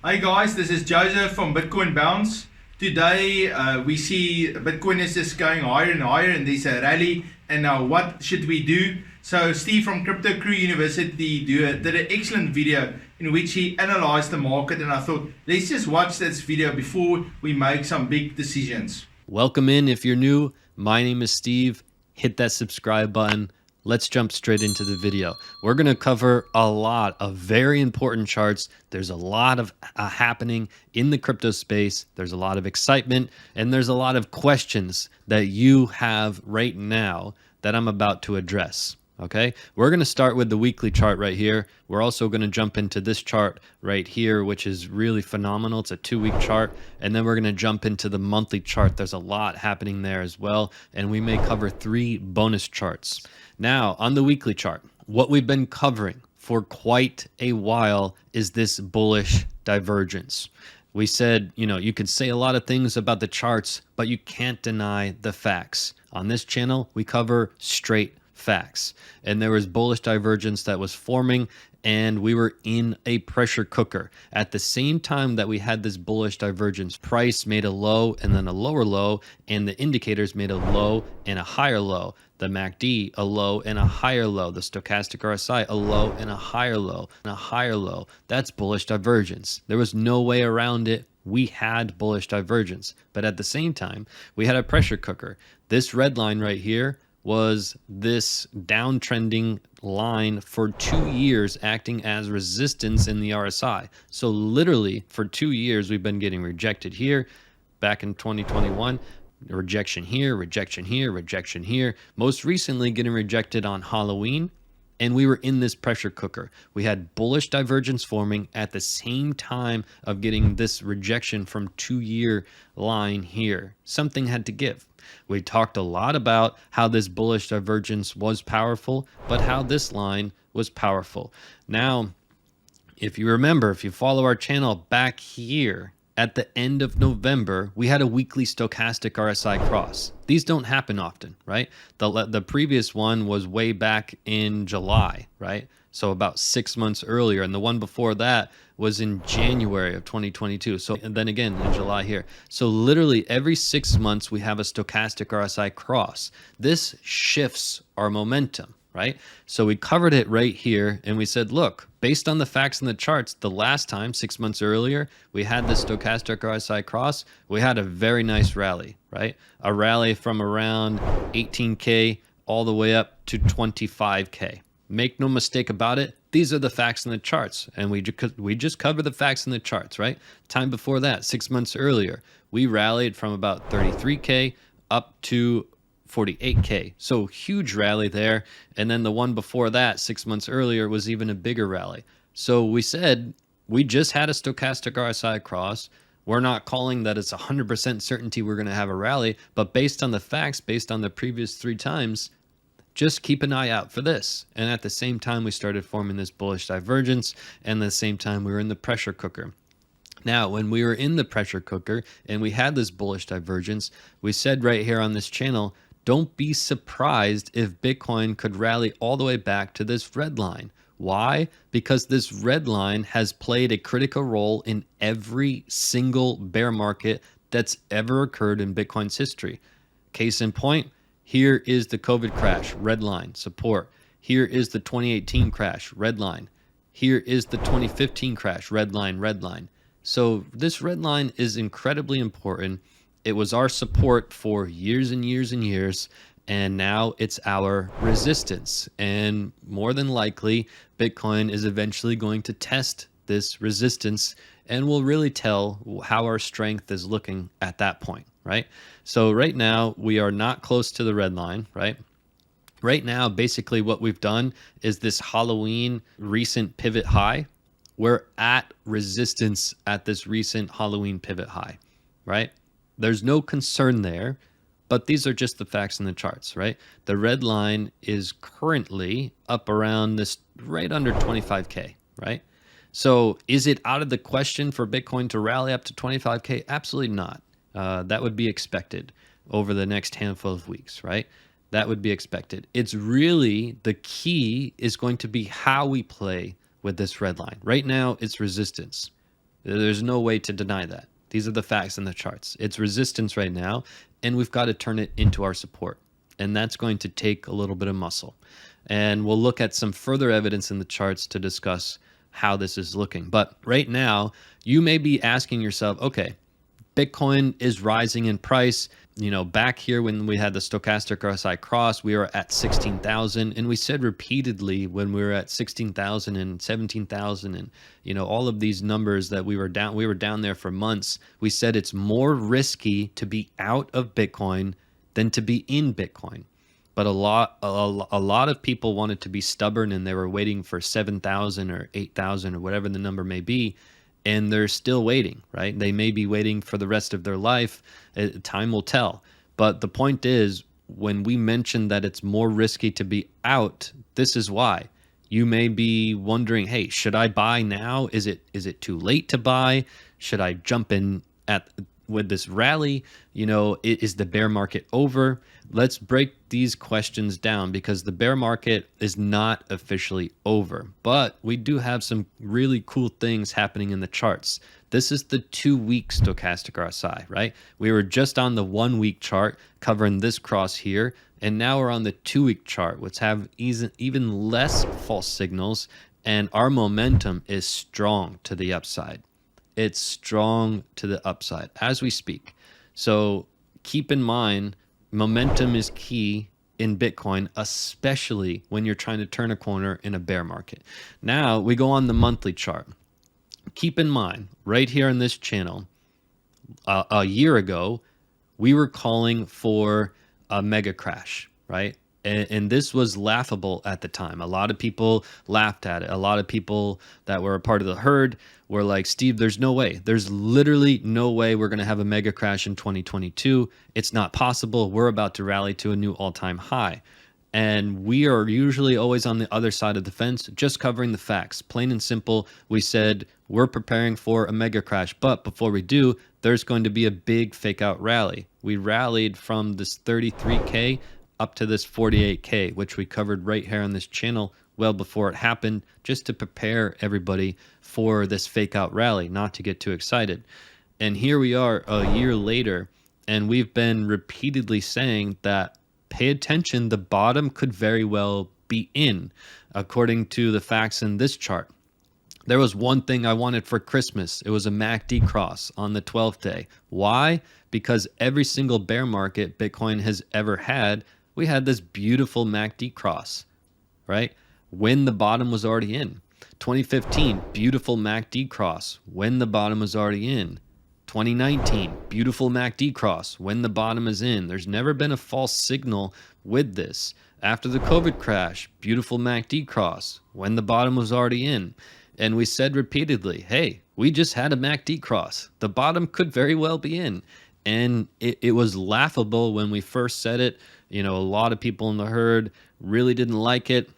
Hi guys, this is Joseph from Bitcoin Bounce. Today we see Bitcoin is just going higher and higher, and there's a rally. And now, what should we do? So Steve from Crypto Crew University did an excellent video in which he analyzed the market, and I thought let's just watch this video before we make some big decisions. Welcome in if you're new. My name is Steve. Hit that subscribe button. Let's jump straight into the video. We're going to cover a lot of very important charts. There's a lot of happening in the crypto space. There's a lot of excitement, and there's a lot of questions that you have right now that I'm about to address. Okay, we're going to start with the weekly chart right here. We're also going to jump into this chart right here, which is really phenomenal. It's a 2-week chart. And then we're going to jump into the monthly chart. There's a lot happening there as well. And we may cover 3 bonus charts. Now, on the weekly chart, what we've been covering for quite a while is this bullish divergence. We said, you can say a lot of things about the charts, but you can't deny the facts. On this channel, we cover straight facts, and there was bullish divergence that was forming, and we were in a pressure cooker. At the same time that we had this bullish divergence, price made a low and then a lower low, and the indicators made a low and a higher low. The MACD a low and a higher low. The stochastic RSI a low and a higher low and a higher low. That's bullish divergence. There was no way around it. We had bullish divergence, but at the same time we had a pressure cooker. This red line right here was this downtrending line for 2 years, acting as resistance in the RSI. So literally for 2 years we've been getting rejected here. Back in 2021, rejection here, rejection here, rejection here. Most recently getting rejected on Halloween. And we were in this pressure cooker. We had bullish divergence forming at the same time of getting this rejection from 2-year line here. Something had to give. We talked a lot about how this bullish divergence was powerful, but how this line was powerful. Now, if you remember, if you follow our channel back here, at the end of November, we had a weekly stochastic RSI cross. These don't happen often, right? The previous one was way back in July, right? So about 6 months earlier. And the one before that was in January of 2022. So, and then again in July here. So literally every 6 months, we have a stochastic RSI cross. This shifts our momentum, right? So we covered it right here, and we said, look, based on the facts in the charts, the last time 6 months earlier we had the stochastic RSI cross, we had a very nice rally, right? A rally from around 18K all the way up to 25K. Make no mistake about it, these are the facts in the charts, and we just covered the facts in the charts, right? Time before that, 6 months earlier, we rallied from about 33K up to 48K. So huge rally there. And then the one before that, 6 months earlier, was even a bigger rally. So we said we just had a stochastic RSI cross. We're not calling that it's 100% certainty we're going to have a rally, but based on the facts, based on the previous 3 times, just keep an eye out for this. And at the same time, we started forming this bullish divergence, and at the same time, we were in the pressure cooker. Now, when we were in the pressure cooker and we had this bullish divergence, we said right here on this channel, don't be surprised if Bitcoin could rally all the way back to this red line. Why? Because this red line has played a critical role in every single bear market that's ever occurred in Bitcoin's history. Case in point, here is the COVID crash, red line, support. Here is the 2018 crash, red line. Here is the 2015 crash, red line, red line. So this red line is incredibly important. It was our support for years and years and years, and now it's our resistance. And more than likely, Bitcoin is eventually going to test this resistance, and we'll really tell how our strength is looking at that point, right? So right now, we are not close to the red line, right? Right now, basically what we've done is this Halloween recent pivot high. We're at resistance at this recent Halloween pivot high, right? There's no concern there, but these are just the facts in the charts, right? The red line is currently up around this right under 25K, right? So is it out of the question for Bitcoin to rally up to 25K? Absolutely not. That would be expected over the next handful of weeks, right? That would be expected. It's really the key is going to be how we play with this red line. Right now, it's resistance. There's no way to deny that. These are the facts in the charts. It's resistance right now, and we've got to turn it into our support. And that's going to take a little bit of muscle. And we'll look at some further evidence in the charts to discuss how this is looking. But right now, you may be asking yourself, okay, Bitcoin is rising in price. Back here when we had the stochastic RSI cross, we were at 16,000. And we said repeatedly when we were at 16,000 and 17,000 and, all of these numbers that we were down there for months. We said it's more risky to be out of Bitcoin than to be in Bitcoin. But a lot of people wanted to be stubborn, and they were waiting for 7,000 or 8,000 or whatever the number may be. And they're still waiting, right? They may be waiting for the rest of their life. Time will tell. But the point is, when we mention that it's more risky to be out, this is why. You may be wondering, hey, should I buy now? Is it too late to buy? Should I jump in with this rally? Is the bear market over? Let's break these questions down, because the bear market is not officially over, but we do have some really cool things happening in the charts. This is the 2-week stochastic RSI, right? We were just on the 1-week chart covering this cross here, and now we're on the 2-week chart, which have even less false signals, and our momentum is strong to the upside. It's strong to the upside as we speak. So keep in mind, momentum is key in Bitcoin, especially when you're trying to turn a corner in a bear market. Now we go on the monthly chart. Keep in mind, right here on this channel, a year ago, we were calling for a mega crash, right? And this was laughable at the time. A lot of people laughed at it. A lot of people that were a part of the herd were like, Steve, there's no way. There's literally no way we're going to have a mega crash in 2022. It's not possible. We're about to rally to a new all-time high. And we are usually always on the other side of the fence, just covering the facts. Plain and simple, we said we're preparing for a mega crash. But before we do, there's going to be a big fake out rally. We rallied from this 33K up to this 48K, which we covered right here on this channel well before it happened, just to prepare everybody for this fake out rally, not to get too excited. And here we are a year later, and we've been repeatedly saying that pay attention, the bottom could very well be in, according to the facts in this chart. There was one thing I wanted for Christmas. It was a MACD cross on the 12th day. Why? Because every single bear market Bitcoin has ever had, we had this beautiful MACD cross, right? When the bottom was already in. 2015, beautiful MACD cross when the bottom was already in. 2019, beautiful MACD cross when the bottom is in. There's never been a false signal with this. After the COVID crash, beautiful MACD cross when the bottom was already in. And we said repeatedly, hey, we just had a MACD cross. The bottom could very well be in. And it was laughable when we first said it. A lot of people in the herd really didn't like it.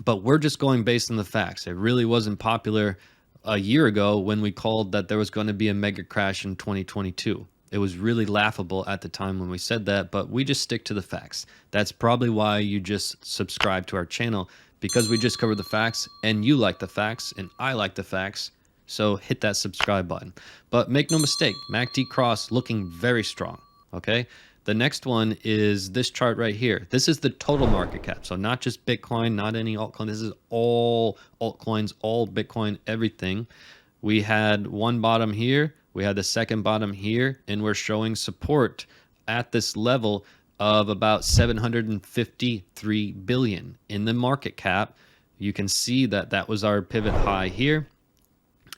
But we're just going based on the facts. It really wasn't popular a year ago when we called that there was going to be a mega crash in 2022. It was really laughable at the time when we said that, but we just stick to the facts. That's probably why you just subscribe to our channel, because we just cover the facts, and you like the facts, and I like the facts. So hit that subscribe button. But make no mistake, MACD cross looking very strong, okay? The next one is this chart right here. This is the total market cap. So not just Bitcoin, not any altcoin. This is all altcoins, all Bitcoin, everything. We had one bottom here. We had the second bottom here. And we're showing support at this level of about 753 billion in the market cap. You can see that that was our pivot high here.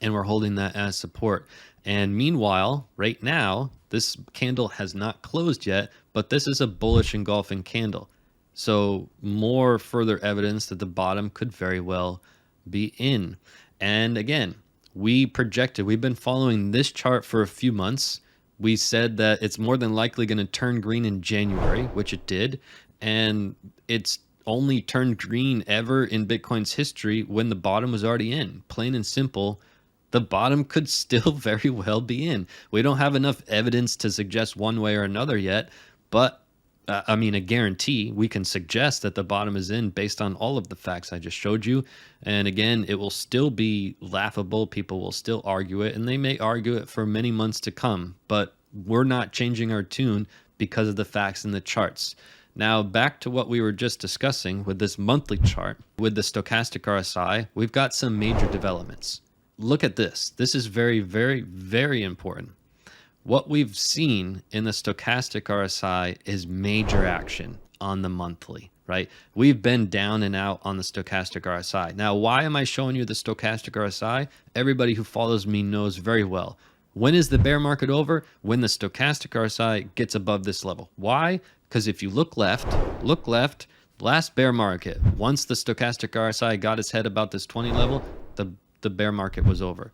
And we're holding that as support. And meanwhile, right now, this candle has not closed yet, but this is a bullish engulfing candle. So more further evidence that the bottom could very well be in. And again, we've been following this chart for a few months. We said that it's more than likely going to turn green in January, which it did. And it's only turned green ever in Bitcoin's history when the bottom was already in. Plain and simple. The bottom could still very well be in. We don't have enough evidence to suggest one way or another yet, but I mean, a guarantee. We can suggest that the bottom is in based on all of the facts I just showed you. And again, it will still be laughable. People will still argue it, and they may argue it for many months to come. But we're not changing our tune because of the facts in the charts. Now, back to what we were just discussing with this monthly chart, with the stochastic RSI, we've got some major developments. Look at this. This is very, very, very important. What we've seen in the stochastic RSI is major action on the monthly, right? We've been down and out on the stochastic RSI. Now, why am I showing you the stochastic RSI? Everybody who follows me knows very well. When is the bear market over? When the stochastic RSI gets above this level. Why? Because if you look left, last bear market, once the stochastic RSI got its head about this 20 level, the bear market was over.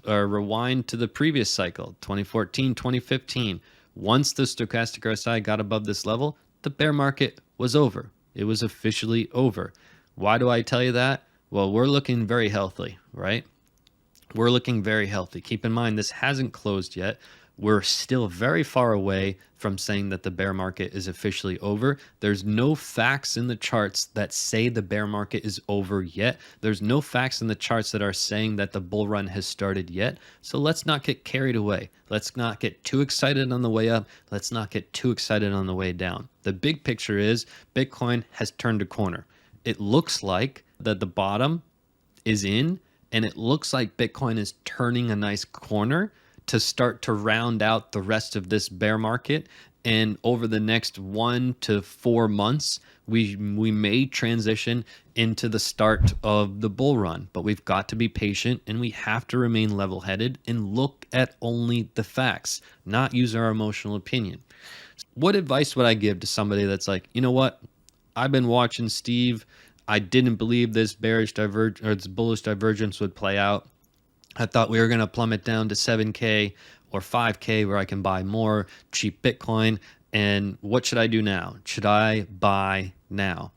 Or rewind to the previous cycle, 2014, 2015. Once the stochastic RSI got above this level, the bear market was over. It was officially over. Why do I tell you that? Well, we're looking very healthy, right? We're looking very healthy. Keep in mind, this hasn't closed yet. We're still very far away from saying that the bear market is officially over. There's no facts in the charts that say the bear market is over yet. There's no facts in the charts that are saying that the bull run has started yet. So let's not get carried away. Let's not get too excited on the way up. Let's not get too excited on the way down. The big picture is Bitcoin has turned a corner. It looks like that the bottom is in, and it looks like Bitcoin is turning a nice corner to start to round out the rest of this bear market. And over the next 1 to 4 months, we may transition into the start of the bull run. But we've got to be patient, and we have to remain level-headed and look at only the facts, not use our emotional opinion. What advice would I give to somebody that's like, you know what? I've been watching Steve. I didn't believe this bullish divergence would play out. I thought we were going to plummet down to 7K or 5K where I can buy more cheap Bitcoin. And what should I do now? Should I buy now?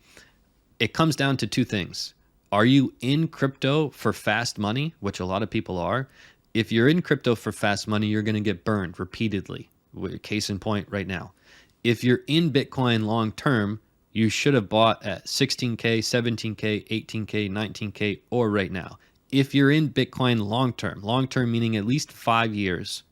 It comes down to two things. Are you in crypto for fast money, which a lot of people are? If you're in crypto for fast money, you're going to get burned repeatedly. Case in point right now. If you're in Bitcoin long term, you should have bought at 16K, 17K, 18K, 19K, or right now. If you're in Bitcoin long term meaning at least 5 years,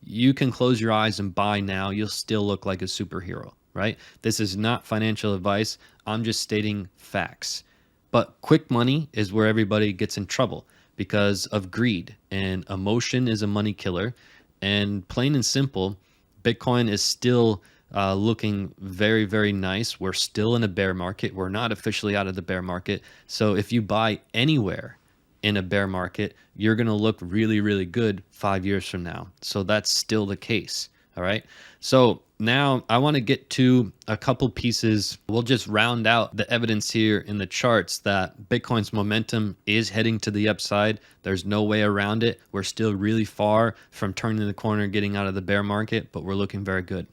you can close your eyes and buy now. You'll still look like a superhero, right? This is not financial advice. I'm just stating facts. But quick money is where everybody gets in trouble because of greed, and emotion is a money killer. And plain and simple, Bitcoin is still looking very, very nice. We're still in a bear market. We're not officially out of the bear market. So if you buy anywhere in a bear market, you're going to look really, really good 5 years from now. So that's still the case. All right. So now I want to get to a couple pieces. We'll just round out the evidence here in the charts that Bitcoin's momentum is heading to the upside. There's no way around it. We're still really far from turning the corner, getting out of the bear market, but we're looking very good.